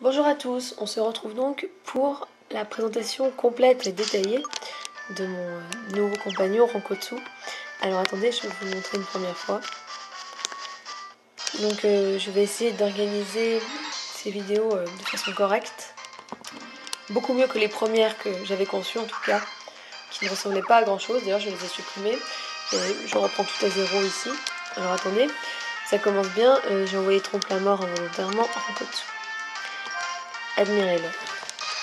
Bonjour à tous, on se retrouve donc pour la présentation complète et détaillée de mon nouveau compagnon Rankotsu. Alors attendez, je vais vous le montrer une première fois. Donc je vais essayer d'organiser ces vidéos de façon correcte. Beaucoup mieux que les premières que j'avais conçues en tout cas, qui ne ressemblaient pas à grand chose. D'ailleurs je les ai supprimées et je reprends tout à zéro ici. Alors attendez, ça commence bien, j'ai envoyé trompe la mort involontairement Rankotsu. Admirez-le.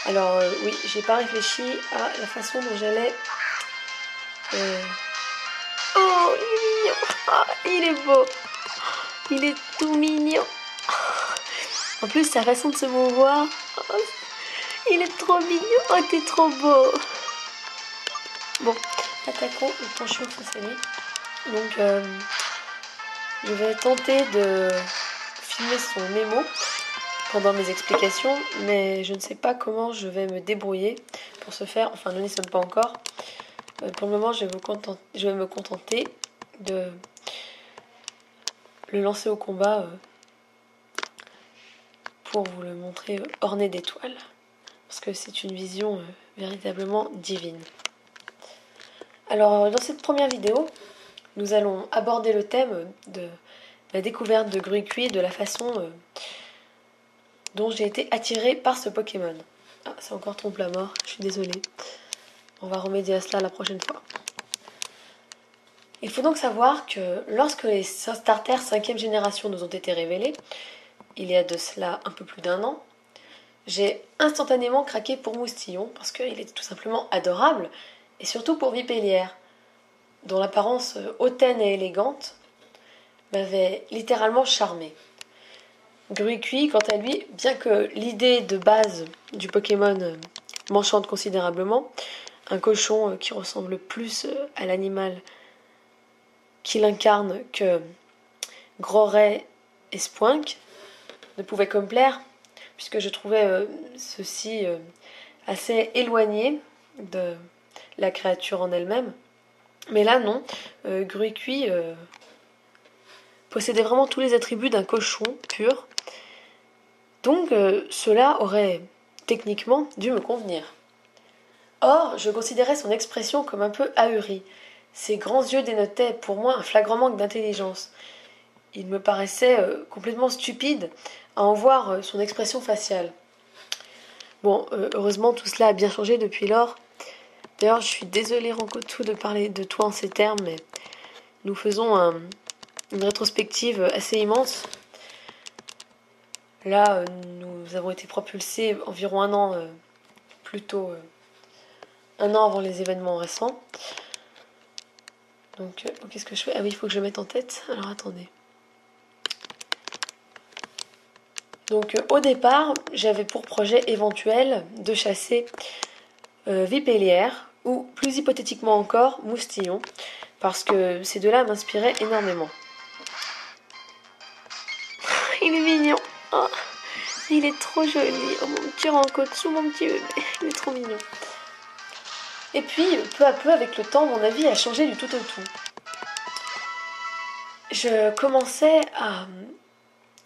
Alors oui, j'ai pas réfléchi à la façon dont j'allais... Oh, il est mignon. Ah, il est beau. Il est tout mignon. En plus, sa façon de se mouvoir... Oh, il est trop mignon. Oh, t'es trop beau. Bon, attaquons le penchant face à lui. Donc, je vais tenter de filmer son mémo pendant mes explications, mais je ne sais pas comment je vais me débrouiller pour ce faire. Enfin, nous n'y sommes pas encore. Pour le moment, je vais me contenter de le lancer au combat pour vous le montrer orné d'étoiles. Parce que c'est une vision véritablement divine. Alors, dans cette première vidéo, nous allons aborder le thème de la découverte de Gruicui, de la façon dont j'ai été attirée par ce Pokémon. Ah, c'est encore trompe la mort, je suis désolée. On va remédier à cela la prochaine fois. Il faut donc savoir que lorsque les starters 5e génération nous ont été révélés, il y a de cela un peu plus d'1 an, j'ai instantanément craqué pour Moustillon parce qu'il était tout simplement adorable, et surtout pour Vipélière, dont l'apparence hautaine et élégante m'avait littéralement charmé. Gruicui, quant à lui, bien que l'idée de base du Pokémon m'enchante considérablement, un cochon qui ressemble plus à l'animal qu'il incarne que Groret et Spoink ne pouvait que me plaire, puisque je trouvais ceci assez éloigné de la créature en elle-même. Mais là, non. Gruicui possédait vraiment tous les attributs d'un cochon pur. Donc, cela aurait techniquement dû me convenir. Or, je considérais son expression comme un peu ahurie. Ses grands yeux dénotaient pour moi un flagrant manque d'intelligence. Il me paraissait complètement stupide à en voir son expression faciale. Bon, heureusement, tout cela a bien changé depuis lors. D'ailleurs, je suis désolée, Rankotsu, de parler de toi en ces termes, mais nous faisons une rétrospective assez immense. Là, nous avons été propulsés environ 1 an, plutôt 1 an avant les événements récents. Donc, qu'est-ce que je fais? Ah oui, il faut que je mette en tête. Alors, attendez. Donc, au départ, j'avais pour projet éventuel de chasser Vipélière, ou plus hypothétiquement encore, Moustillon, parce que ces deux-là m'inspiraient énormément. Il est mignon. Oh, il est trop joli. Oh, mon petit Rankotsu, mon petit bébé. Il est trop mignon. Et puis, peu à peu, avec le temps, mon avis a changé du tout au tout. Je commençais à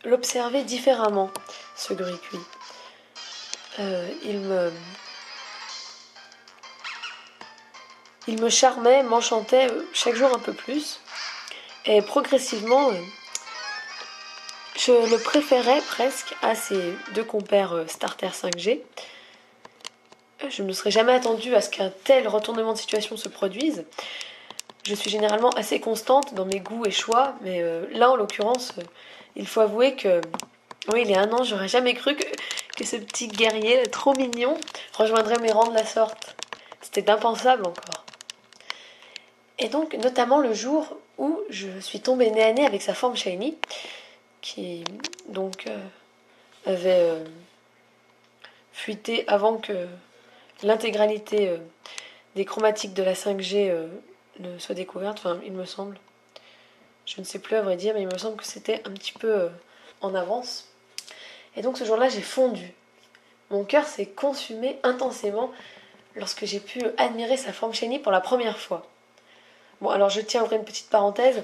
l'observer différemment, ce Gruicui. Il me charmait, m'enchantait chaque jour un peu plus. Et progressivement, je le préférais presque à ses deux compères Starter 5G. Je ne me serais jamais attendue à ce qu'un tel retournement de situation se produise. Je suis généralement assez constante dans mes goûts et choix, mais là, en l'occurrence, il faut avouer que, oui, il y a 1 an, j'aurais jamais cru que ce petit guerrier, trop mignon, rejoindrait mes rangs de la sorte. C'était impensable encore. Et donc, notamment le jour où je suis tombée nez à nez avec sa forme shiny, qui donc avait fuité avant que l'intégralité des chromatiques de la 5G ne soit découverte, enfin il me semble. Je ne sais plus à vrai dire, mais il me semble que c'était un petit peu en avance. Et donc ce jour-là, j'ai fondu. Mon cœur s'est consumé intensément lorsque j'ai pu admirer sa forme shiny pour la première fois. Bon, alors je tiens à ouvrir une petite parenthèse,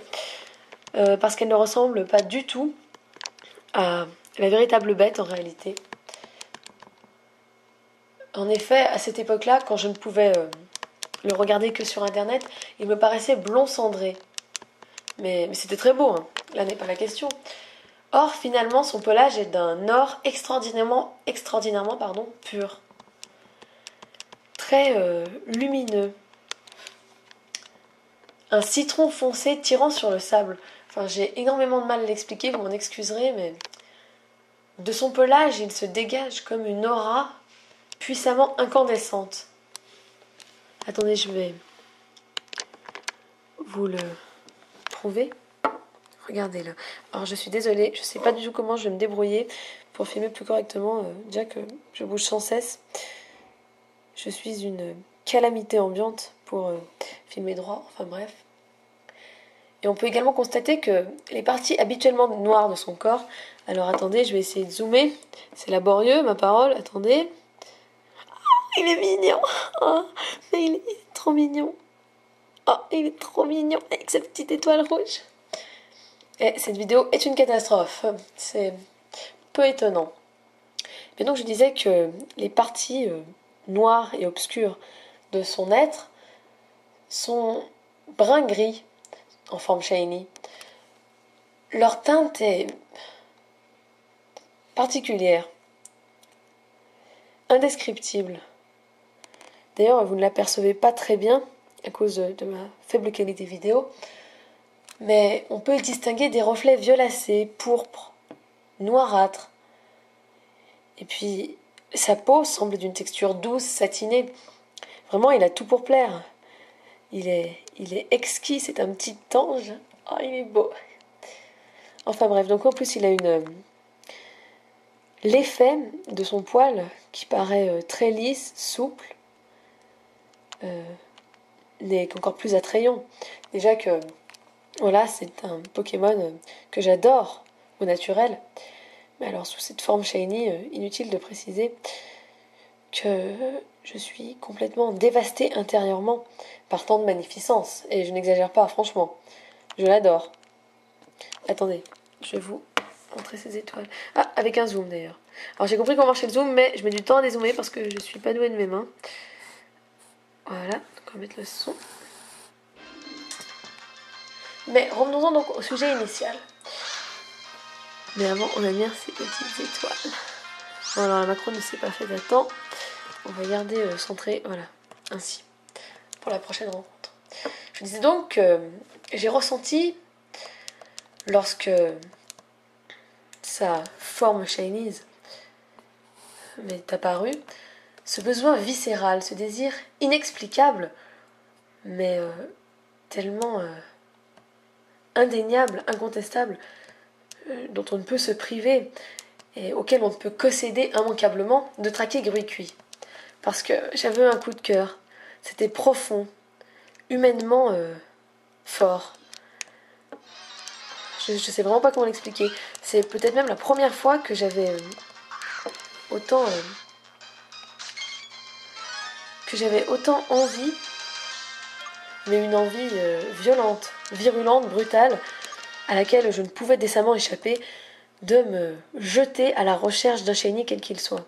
parce qu'elle ne ressemble pas du tout à la véritable bête en réalité. En effet, à cette époque-là, quand je ne pouvais le regarder que sur internet, il me paraissait blond cendré. Mais c'était très beau, hein. Là n'est pas la question. Or, finalement, son pelage est d'un or extraordinairement pur. Très lumineux. Un citron foncé tirant sur le sable. Enfin, j'ai énormément de mal à l'expliquer, vous m'en excuserez, mais de son pelage, il se dégage comme une aura puissamment incandescente. Attendez, je vais vous le prouver. Regardez là. Alors je suis désolée, je ne sais pas du tout comment je vais me débrouiller pour filmer plus correctement, déjà que je bouge sans cesse. Je suis une calamité ambiante pour filmer droit, enfin bref. Et on peut également constater que les parties habituellement noires de son corps... Alors attendez, je vais essayer de zoomer. C'est laborieux, ma parole, attendez. Oh, il est mignon. Oh, mais il est trop mignon. Oh, il est trop mignon avec sa petite étoile rouge. Et cette vidéo est une catastrophe. C'est peu étonnant. Mais donc je disais que les parties noires et obscures de son être sont brun-gris en forme shiny. Leur teinte est particulière, indescriptible. D'ailleurs, vous ne l'apercevez pas très bien à cause de ma faible qualité vidéo, mais on peut distinguer des reflets violacés, pourpres, noirâtres. Et puis, sa peau semble d'une texture douce, satinée. Vraiment, il a tout pour plaire. Il est exquis, c'est un petit ange. Oh, il est beau. Enfin bref, donc en plus, il a l'effet de son poil, qui paraît très lisse, souple, n'est qu'encore plus attrayant. Déjà que, voilà, c'est un Pokémon que j'adore au naturel. Mais alors, sous cette forme shiny, inutile de préciser que je suis complètement dévastée intérieurement par tant de magnificence. Et je n'exagère pas, franchement. Je l'adore. Attendez, je vais vous montrer ces étoiles. Ah, avec un zoom d'ailleurs. Alors j'ai compris comment marchait le zoom, mais je mets du temps à dézoomer parce que je suis pas douée de mes mains. Voilà, donc on va mettre le son. Mais revenons-en donc au sujet initial. Mais avant, on admire ces petites étoiles. Bon, alors la macro ne s'est pas faite à temps. On va garder centré, voilà, ainsi, pour la prochaine rencontre. Je disais donc que j'ai ressenti, lorsque sa forme Chinese m'est apparue, ce besoin viscéral, ce désir inexplicable, mais tellement indéniable, incontestable, dont on ne peut se priver et auquel on ne peut que céder immanquablement, de traquer Gruy Cuit. Parce que j'avais un coup de cœur. C'était profond, humainement fort. Je sais vraiment pas comment l'expliquer. C'est peut-être même la première fois que j'avais autant envie, mais une envie violente, virulente, brutale, à laquelle je ne pouvais décemment échapper, de me jeter à la recherche d'un shiny quel qu'il soit.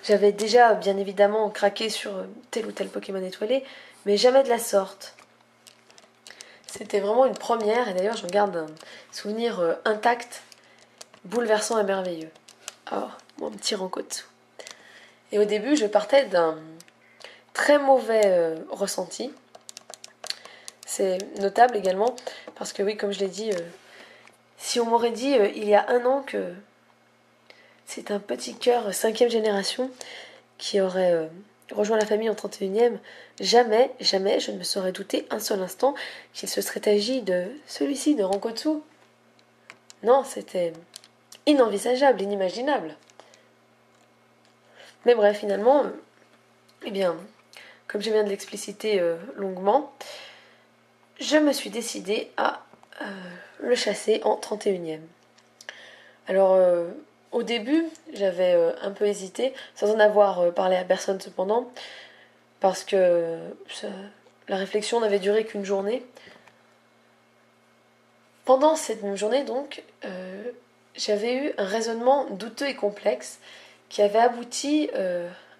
J'avais déjà bien évidemment craqué sur tel ou tel Pokémon étoilé, mais jamais de la sorte. C'était vraiment une première, et d'ailleurs j'en garde un souvenir intact, bouleversant et merveilleux. Alors, mon petit Rankotsu. Et au début, je partais d'un très mauvais ressenti. C'est notable également, parce que oui, comme je l'ai dit, si on m'aurait dit il y a un an que c'est un petit cœur 5e génération qui aurait rejoint la famille en 31e, jamais, jamais je ne me serais douté un seul instant qu'il se serait agi de celui-ci, de Rankotsu. Non, c'était inenvisageable, inimaginable. Mais bref, finalement, eh bien, comme je viens de l'expliciter longuement, je me suis décidée à le chasser en 31e. Alors, au début, j'avais un peu hésité, sans en avoir parlé à personne cependant, parce que la réflexion n'avait duré qu'une journée. Pendant cette même journée, donc, j'avais eu un raisonnement douteux et complexe qui avait abouti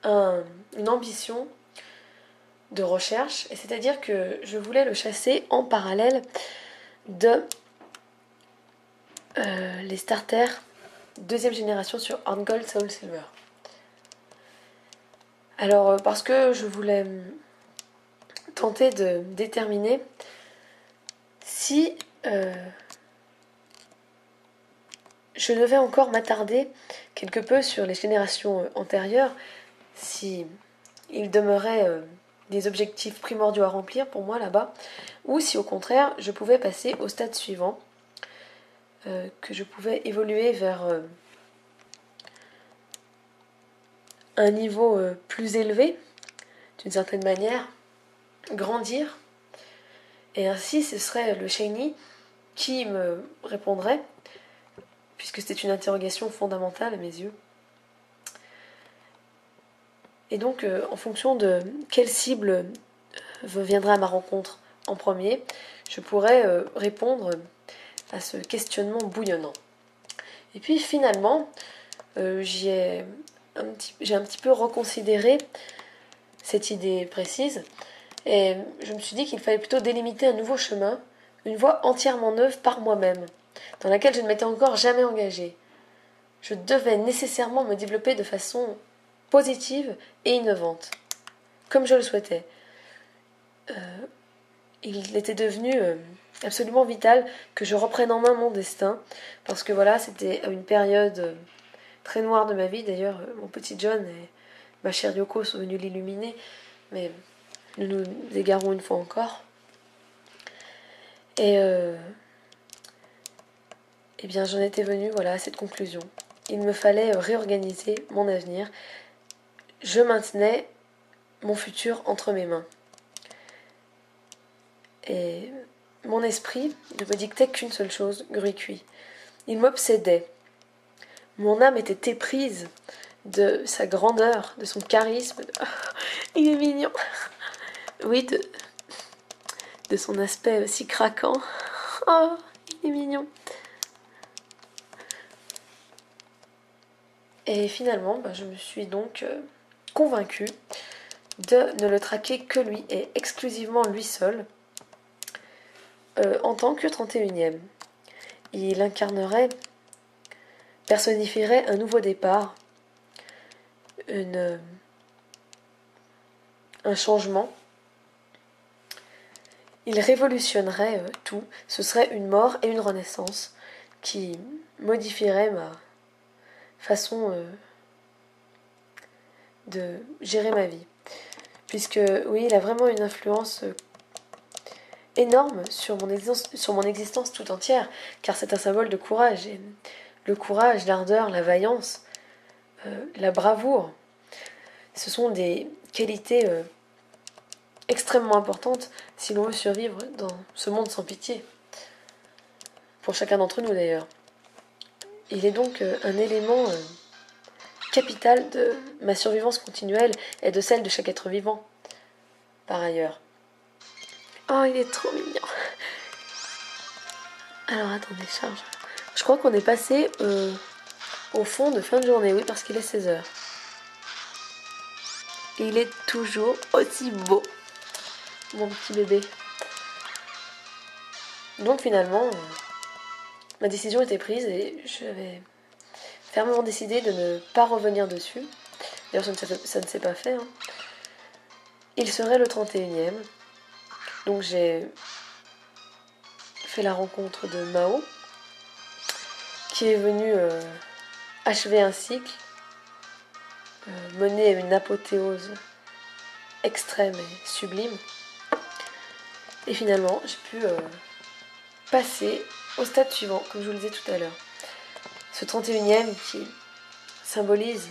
une ambition de recherche, et c'est-à-dire que je voulais le chasser en parallèle de les starters deuxième génération sur Horn Gold Soul Silver. Alors, parce que je voulais tenter de déterminer si je devais encore m'attarder quelque peu sur les générations antérieures, si il demeurait des objectifs primordiaux à remplir pour moi là-bas, ou si au contraire je pouvais passer au stade suivant, que je pouvais évoluer vers un niveau plus élevé, d'une certaine manière, grandir, et ainsi ce serait le Shiny qui me répondrait, puisque c'était une interrogation fondamentale à mes yeux. Et donc, en fonction de quelle cible viendra à ma rencontre en premier, je pourrais répondre à ce questionnement bouillonnant. Et puis finalement, j'ai un petit peu reconsidéré cette idée précise, et je me suis dit qu'il fallait plutôt délimiter un nouveau chemin, une voie entièrement neuve par moi-même, dans laquelle je ne m'étais encore jamais engagée. Je devais nécessairement me développer de façon positive et innovante, comme je le souhaitais. Il était devenu absolument vital que je reprenne en main mon destin, parce que voilà, c'était une période très noire de ma vie. D'ailleurs, mon petit John et ma chère Yoko sont venus l'illuminer, mais nous nous égarons une fois encore. Et eh bien, j'en étais venue voilà, à cette conclusion. Il me fallait réorganiser mon avenir. Je maintenais mon futur entre mes mains. Et mon esprit ne me dictait qu'une seule chose, Gruy-Cuit. Il m'obsédait. Mon âme était éprise de sa grandeur, de son charisme. Oh, il est mignon. Oui, de son aspect si craquant. Oh, il est mignon. Et finalement, je me suis donc convaincue de ne le traquer que lui et exclusivement lui seul en tant que 31e. Il incarnerait, personnifierait un nouveau départ, un changement. Il révolutionnerait tout. Ce serait une mort et une renaissance qui modifierait ma façon de gérer ma vie. Puisque, oui, il a vraiment une influence énorme sur mon existence tout entière, car c'est un symbole de courage. Et le courage, l'ardeur, la vaillance, la bravoure, ce sont des qualités extrêmement importantes si l'on veut survivre dans ce monde sans pitié. Pour chacun d'entre nous d'ailleurs. Il est donc un élément capital de ma survivance continuelle et de celle de chaque être vivant, par ailleurs. Oh, il est trop mignon. Alors attendez, charge. Je crois qu'on est passé au fond de fin de journée, oui, parce qu'il est 16h. Il est toujours aussi beau, mon petit bébé. Donc finalement, ma décision était prise et j'avais fermement décidé de ne pas revenir dessus. D'ailleurs, ça ne s'est pas fait. Hein. Il serait le 31e. Donc j'ai fait la rencontre de Mao, qui est venu achever un cycle, mener à une apothéose extrême et sublime. Et finalement, j'ai pu passer au stade suivant, comme je vous le disais tout à l'heure. Ce 31e qui symbolise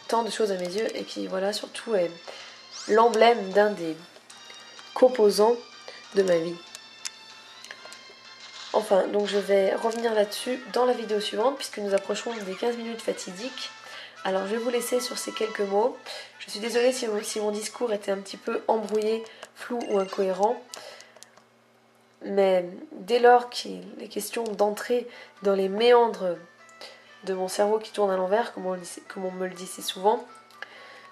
tant de choses à mes yeux et qui, voilà, surtout est l'emblème d'un des composants de ma vie. Enfin, donc je vais revenir là-dessus dans la vidéo suivante, puisque nous approchons des 15 minutes fatidiques. Alors je vais vous laisser sur ces quelques mots. Je suis désolée si mon discours était un petit peu embrouillé, flou ou incohérent. Mais dès lors qu'il est question d'entrer dans les méandres de mon cerveau qui tourne à l'envers, comme on me le dit si souvent,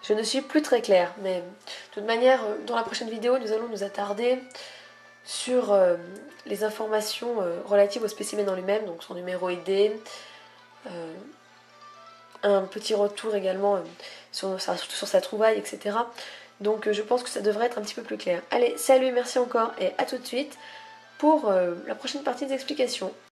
je ne suis plus très claire. Mais de toute manière, dans la prochaine vidéo, nous allons nous attarder sur les informations relatives au spécimen en lui-même, donc son numéro ID, un petit retour également sur sa trouvaille, etc. Donc je pense que ça devrait être un petit peu plus clair. Allez, salut, merci encore et à tout de suite pour la prochaine partie des explications.